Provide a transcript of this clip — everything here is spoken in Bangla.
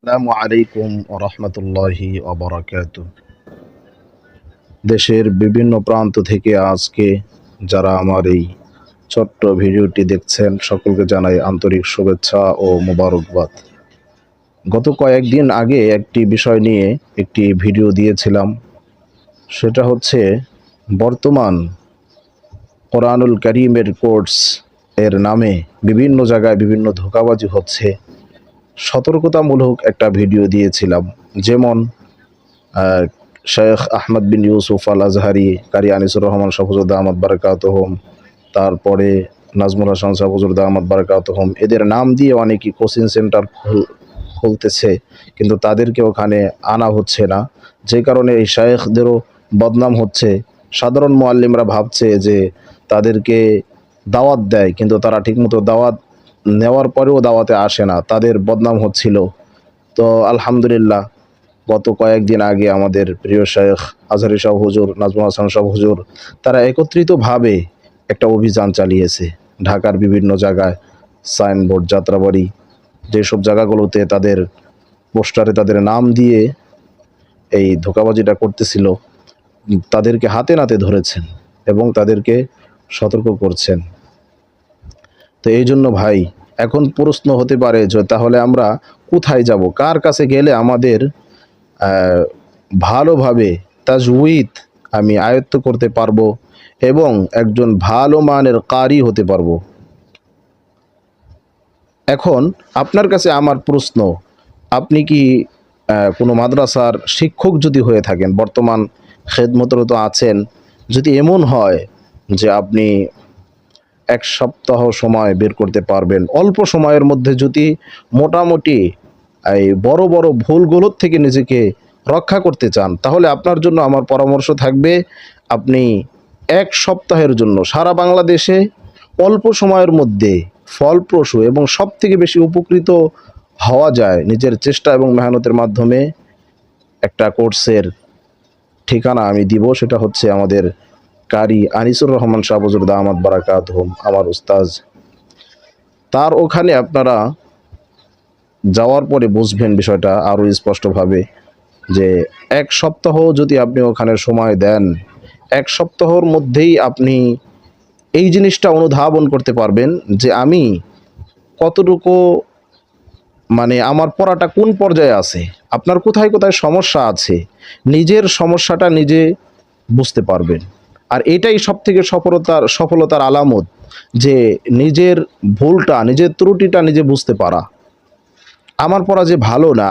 আসসালামু আলাইকুম ওয়া রাহমাতুল্লাহি ওয়া বারাকাতুহু। দেশের বিভিন্ন প্রান্ত থেকে আজকে যারা আমার এই ছোট্ট ভিডিওটি দেখছেন সকলকে জানাই আন্তরিক শুভেচ্ছা ও মোবারকবাদ। গত কয়েকদিন আগে একটি বিষয় নিয়ে একটি ভিডিও দিয়েছিলাম, সেটা হচ্ছে বর্তমান কোরআনুল কারীমের কোর্স এর নামে বিভিন্ন জায়গায় বিভিন্ন ধোঁকাবাজি হচ্ছে। সতর্কতামূলক একটা ভিডিও দিয়েছিলাম, যেমন শেখ আহমদ বিন ইউসুফ আল আজহারি, কারি আনিসুর রহমান শাহফুজুর দামাত বারাকাতুহুম, তারপরে নাজমুল হাসান শাহফুজুর দামাত বারাকাতুহুম, এদের নাম দিয়ে অনেকেই কোচিং সেন্টার খুলতেছে, কিন্তু তাদেরকে ওখানে আনা হচ্ছে না, যে কারণে এই শায়েখদেরও বদনাম হচ্ছে। সাধারণ মুআল্লিমরা ভাবছে যে তাদেরকে দাওয়াত দেয়, কিন্তু তারা ঠিকমতো দাওয়াত নেওয়ার পরেও দাওয়াতে আসে না, তাদের বদনাম হচ্ছিল। তো আলহামদুলিল্লাহ, গত কয়েকদিন আগে আমাদের প্রিয় শায়েখ আজহারি শাহ হুজুর, নাজমুল হাসান শাহ হুজুর, তারা একত্রিতভাবে একটা অভিযান চালিয়েছে ঢাকার বিভিন্ন জায়গায়, সাইনবোর্ড, যাত্রাবাড়ি, যেসব জায়গাগুলোতে তাদের পোস্টারে তাদের নাম দিয়ে এই ধোঁকাবাজিটা করতেছিল, তাদেরকে হাতে নাতে ধরেছেন এবং তাদেরকে সতর্ক করছেন। তো এই জন্য ভাই, এখন প্রশ্ন হতে পারে যে তাহলে আমরা কোথায় যাব, কার কাছে গেলে আমাদের ভালোভাবে তাজউইদ আমি আয়ত্ত করতে পারবো এবং একজন ভালো মানের কারি হতে পারবো। এখন আপনার কাছে আমার প্রশ্ন, আপনি কি কোনো মাদ্রাসার শিক্ষক যদি হয়ে থাকেন, বর্তমান খেদমতরত আছেন, যদি এমন হয় যে আপনি এক সপ্তাহ সময় বের করতে পারবেন, অল্প সময়ের মধ্যে যদি মোটামুটি এই বড় বড় ভুলগুলোর থেকে নিজেকে রক্ষা করতে চান, তাহলে আপনার জন্য আমার পরামর্শ থাকবে, আপনি এক সপ্তাহের জন্য সারা বাংলাদেশে অল্প সময়ের মধ্যে ফলপ্রসূ এবং সব থেকে বেশি উপকৃত হওয়া যায় নিজের চেষ্টা এবং মেহনতের মাধ্যমে, একটা কোর্সের ঠিকানা আমি দিব। সেটা হচ্ছে আমাদের কারি আনিসুর রহমান শাহফুজুর দামাত বারাকাতুহুম, আমার উস্তাজ। তার ওখানে আপনারা যাওয়ার পরে বুঝবেন বিষয়টা আরও স্পষ্টভাবে, যে এক সপ্তাহ যদি আপনি ওখানে সময় দেন, এক সপ্তাহর মধ্যেই আপনি এই জিনিসটা অনুধাবন করতে পারবেন যে আমি কতটুকু, মানে আমার পড়াটা কোন পর্যায়ে আছে, আপনার কোথায় কোথায় সমস্যা আছে, নিজের সমস্যাটা নিজে বুঝতে পারবেন। আর এটাই সবথেকে সফলতার আলামত, যে নিজের ভুলটা, নিজের ত্রুটিটা নিজে বুঝতে পারা। আমার পড়া যে ভালো না,